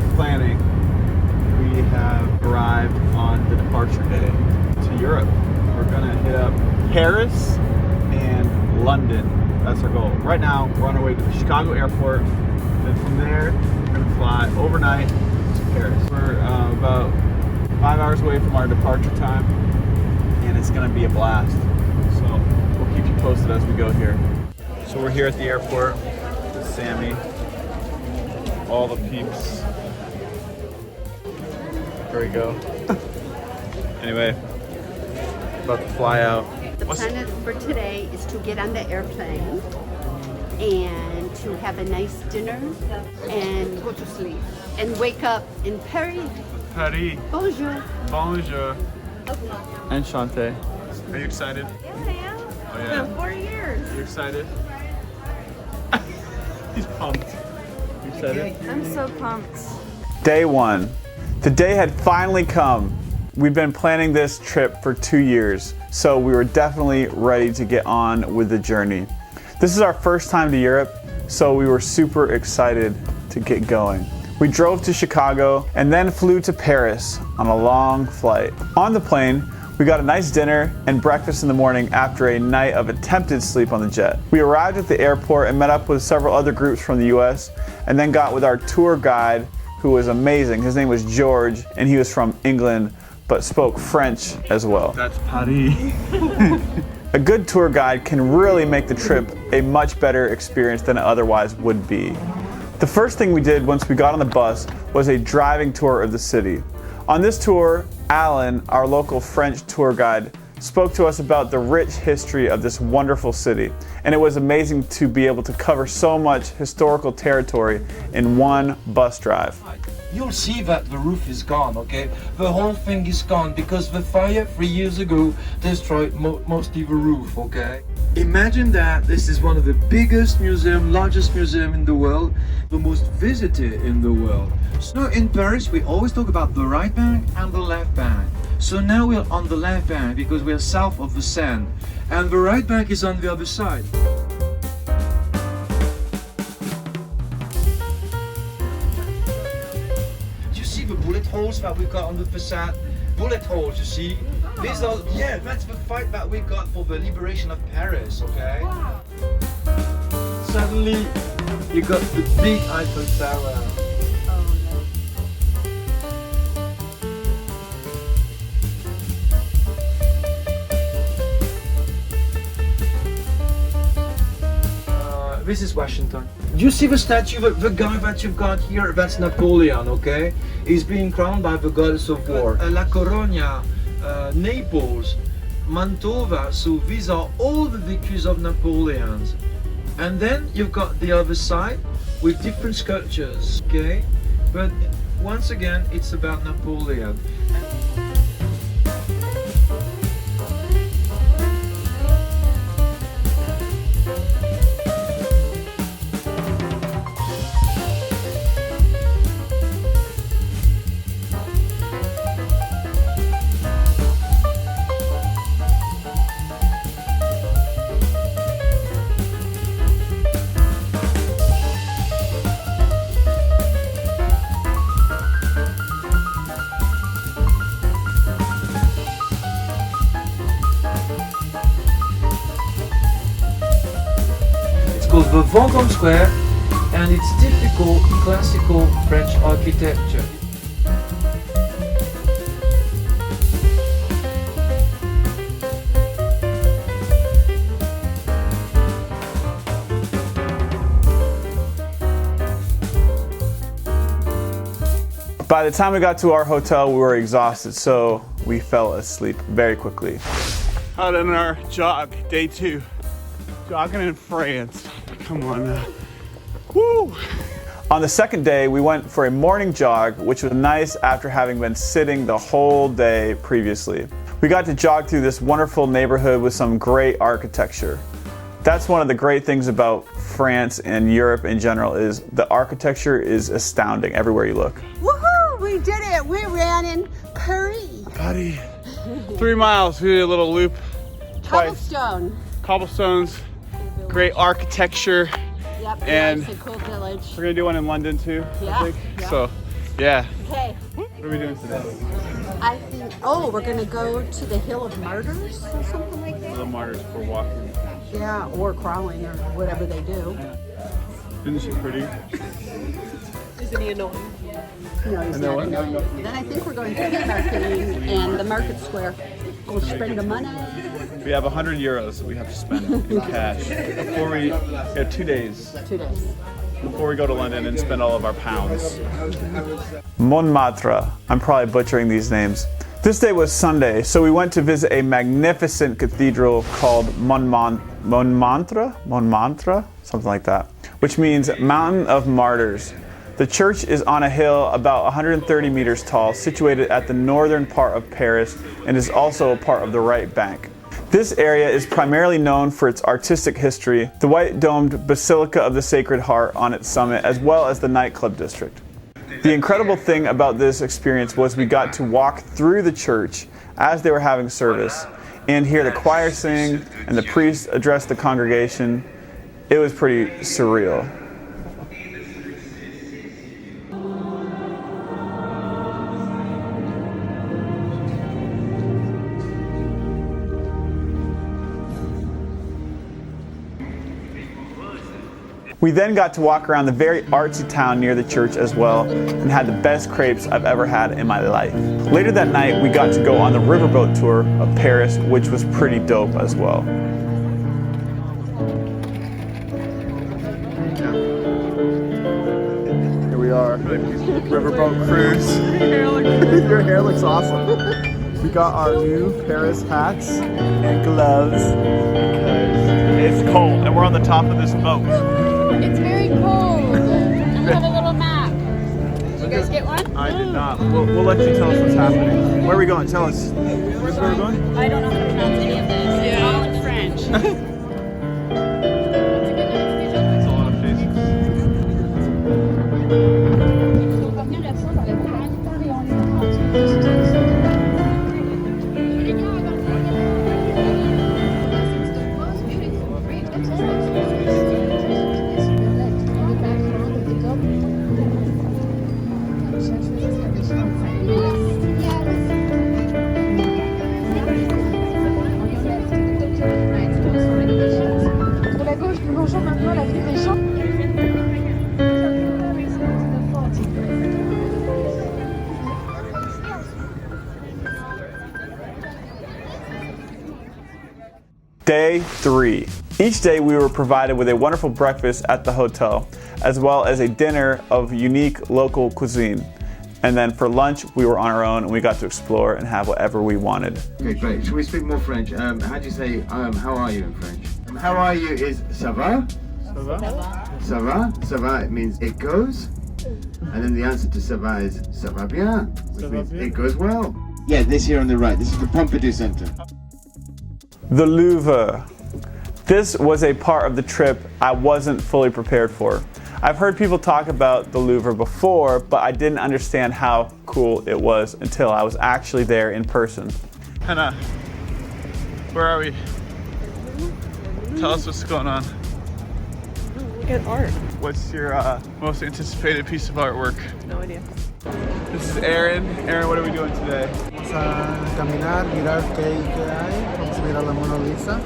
of planning, we have arrived on the departure day to Europe. We're gonna hit up Paris and London. That's our goal. Right now, we're on our way to the Chicago airport. Then from there, we're gonna fly overnight to Paris. We're about 5 hours away from our departure time, and it's gonna be a blast. So we'll keep you posted as we go here. So we're here at the airport with Sammy, all the peeps. There we go. Anyway, about to fly out. The plan for today is to get on the airplane and to have a nice dinner and go to sleep and wake up in Paris. Paris. Bonjour. Bonjour. Enchanté. Are you excited? Yes, I am. Oh, yeah. It's been 4 years. You excited? He's pumped. You excited? I'm so pumped. Day one. The day had finally come. We've been planning this trip for 2 years, so we were definitely ready to get on with the journey. This is our first time to Europe, so we were super excited to get going. We drove to Chicago and then flew to Paris on a long flight. On the plane, we got a nice dinner and breakfast in the morning after a night of attempted sleep on the jet. We arrived at the airport and met up with several other groups from the US, and then got with our tour guide, who was amazing. His name was George, and he was from England, but spoke French as well. That's Paris. A good tour guide can really make the trip a much better experience than it otherwise would be. The first thing we did once we got on the bus was a driving tour of the city. On this tour, Alan, our local French tour guide, spoke to us about the rich history of this wonderful city, and it was amazing to be able to cover so much historical territory in one bus drive. You'll see that the roof is gone, okay? The whole thing is gone because the fire 3 years ago destroyed mostly the roof, okay? Imagine that this is one of the biggest museum, largest museum in the world, the most visited in the world. So in Paris, we always talk about the right bank and the left bank. So now we're on the left bank because we're south of the Seine, and the right bank is on the other side. You see the bullet holes that we got on the facade? Bullet holes, you see? These are, yeah, that's the fight that we got for the liberation of Paris, okay? Wow. Suddenly, you got the big Eiffel Tower. This is Washington. You see the statue, the guy that you've got here, that's Napoleon, okay? He's being crowned by the goddess of war. La Coronia, Naples, Mantova, so these are all the victories of Napoleon's. And then you've got the other side with different sculptures, okay? But once again, it's about Napoleon. Called the Vendôme Square, and it's typical classical French architecture. By the time we got to our hotel, we were exhausted, so we fell asleep very quickly. Out on our jog, day 2. Jogging in France. Come on now. Woo! On the second day, we went for a morning jog, which was nice after having been sitting the whole day previously. We got to jog through this wonderful neighborhood with some great architecture. That's one of the great things about France and Europe in general, is the architecture is astounding everywhere you look. Woohoo! We did it! We ran in Paris. Buddy, 3 miles, we did a little loop twice. Cobblestone. Cobblestones, great architecture. Yep, and nice and cool village. we're gonna do one in London too, Yeah, I think. yeah. So Yeah. Okay. What are we doing today? I think, we're gonna go to the Hill of Martyrs or something like that. The martyrs for walking. Yeah, or crawling or whatever they do. Isn't she pretty? Isn't he annoying? No, he's not annoying. Then I think we're going to Haymarket and the Market Square. Go spend the money. We have 100 euros that we have to spend in cash before we get 2 days. 2 days. Before we go to London and spend all of our pounds. Montmartre. I'm probably butchering these names. This day was Sunday, so we went to visit a magnificent cathedral called Montmartre, something like that, which means Mountain of Martyrs. The church is on a hill about 130 meters tall, situated at the northern part of Paris, and is also a part of the right bank. This area is primarily known for its artistic history, the white-domed Basilica of the Sacred Heart on its summit, as well as the nightclub district. The incredible thing about this experience was we got to walk through the church as they were having service and hear the choir sing and the priest address the congregation. It was pretty surreal. We then got to walk around the very artsy town near the church as well, and had the best crepes I've ever had in my life. Later that night, we got to go on the riverboat tour of Paris, which was pretty dope as well. Here we are, riverboat cruise. Your hair looks awesome. We got our new Paris hats and gloves because it's cold, and we're on the top of this boat. It's very cold. And we have a little map. Did you guys get one? I did not. We'll let you tell us what's happening. Where are we going? Tell us. Where's where we're going? I don't know how to pronounce any of this. It's all in French. It's a lot of faces. Day 3. Each day we were provided with a wonderful breakfast at the hotel, as well as a dinner of unique local cuisine. And then for lunch, we were on our own and we got to explore and have whatever we wanted. Okay, great. Should we speak more French? How do you say, how are you in French? How are you is ça va? Ça va? Ça va? Ça va, it means it goes. And then the answer to ça va is ça va bien, which means it goes well. Yeah, this here on the right, this is the Pompidou Center. The Louvre. This was a part of the trip I wasn't fully prepared for. I've heard people talk about the Louvre before, but I didn't understand how cool it was until I was actually there in person. Hannah, where are we? Tell us what's going on. Look at art. What's your most anticipated piece of artwork? No idea. This is Aaron. Aaron, what are we doing today? Vamos a caminar, mirar qué hay. Vamos a mirar la Mona Lisa.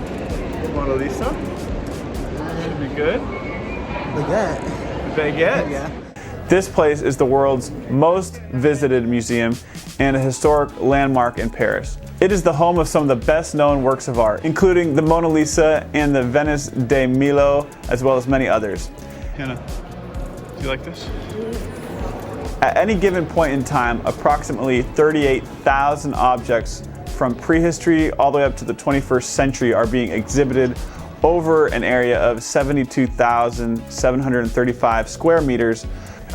Mona Lisa? Should be good. Baguette. Baguette? Yeah. This place is the world's most visited museum and a historic landmark in Paris. It is the home of some of the best known works of art, including the Mona Lisa and the Venice de Milo, as well as many others. Hannah, do you like this? At any given point in time, approximately 38,000 objects from prehistory all the way up to the 21st century are being exhibited over an area of 72,735 square meters.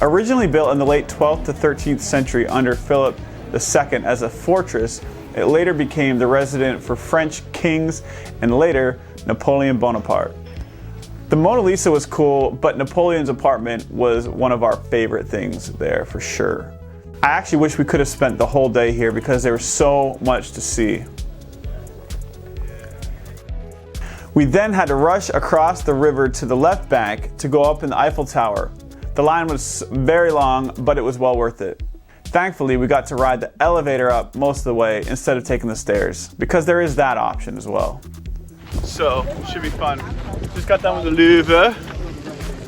Originally built in the late 12th to 13th century under Philip II as a fortress, it later became the residence for French kings and later Napoleon Bonaparte. The Mona Lisa was cool, but Napoleon's apartment was one of our favorite things there for sure. I actually wish we could have spent the whole day here because there was so much to see. We then had to rush across the river to the left bank to go up in the Eiffel Tower. The The line was very long, but it was well worth it. Thankfully, we got to ride the elevator up most of the way instead of taking the stairs, because there is that option as well. So, it should be fun. Just got done with the Louvre.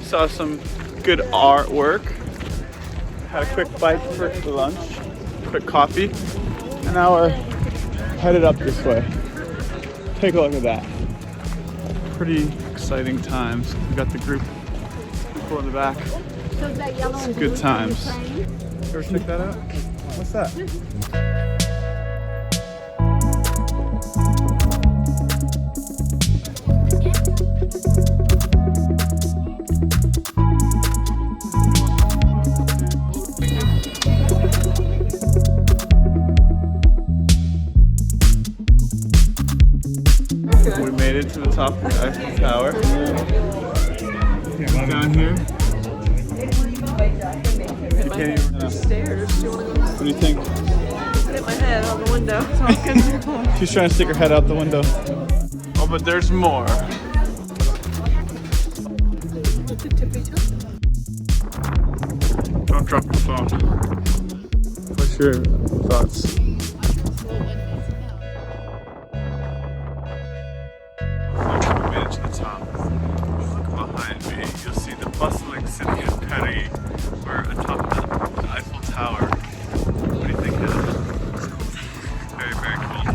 Saw some good artwork. Had a quick bite for lunch, quick coffee, and now we're headed up this way. Take a look at that. Pretty exciting times. We got the group people in the back. Some good times. You ever check that out? What's that? We made it to the top of the Eiffel Tower. Down here. You can't even The stairs. Do you want to go? What do you think? Hit my head out the window. So I can... She's trying to stick her head out the window. Oh, but there's more. It's a tippy toe. Don't drop your phone. What's your thoughts? We made it to the top. Look behind me. You'll see the bustling city of Paris. We're atop of the Eiffel Tower. What do you think, Hannah? Very, very cold.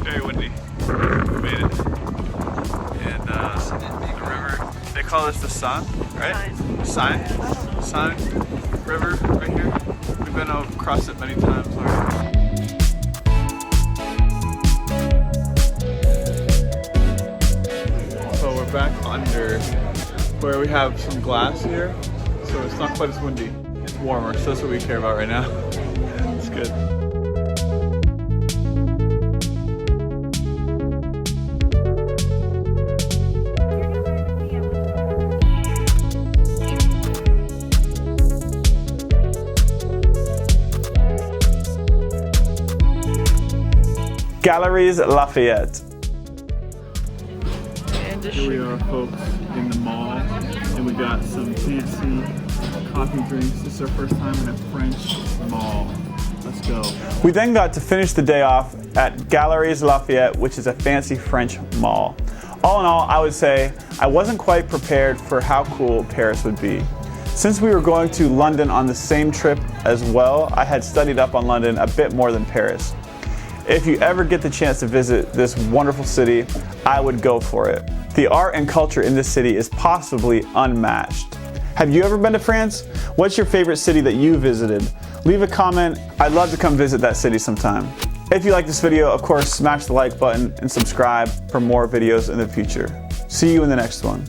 Very windy. We made it. And the river, they call this the Seine, right? Seine? Seine River right here. We've been across it many times already. So we're back under where we have some glass here. So it's not quite as windy. It's warmer, so that's what we care about right now. It's good. Galeries Lafayette. Here we are, folks, in the mall, and we got some fancy coffee drinks. This is our first time in a French mall. Let's go. We then got to finish the day off at Galeries Lafayette, which is a fancy French mall. All in all, I would say I wasn't quite prepared for how cool Paris would be. Since we were going to London on the same trip as well, I had studied up on London a bit more than Paris. If you ever get the chance to visit this wonderful city, I would go for it. The art and culture in this city is possibly unmatched. Have you ever been to France? What's your favorite city that you visited? Leave a comment. I'd love to come visit that city sometime. If you like this video, of course, smash the like button and subscribe for more videos in the future. See you in the next one.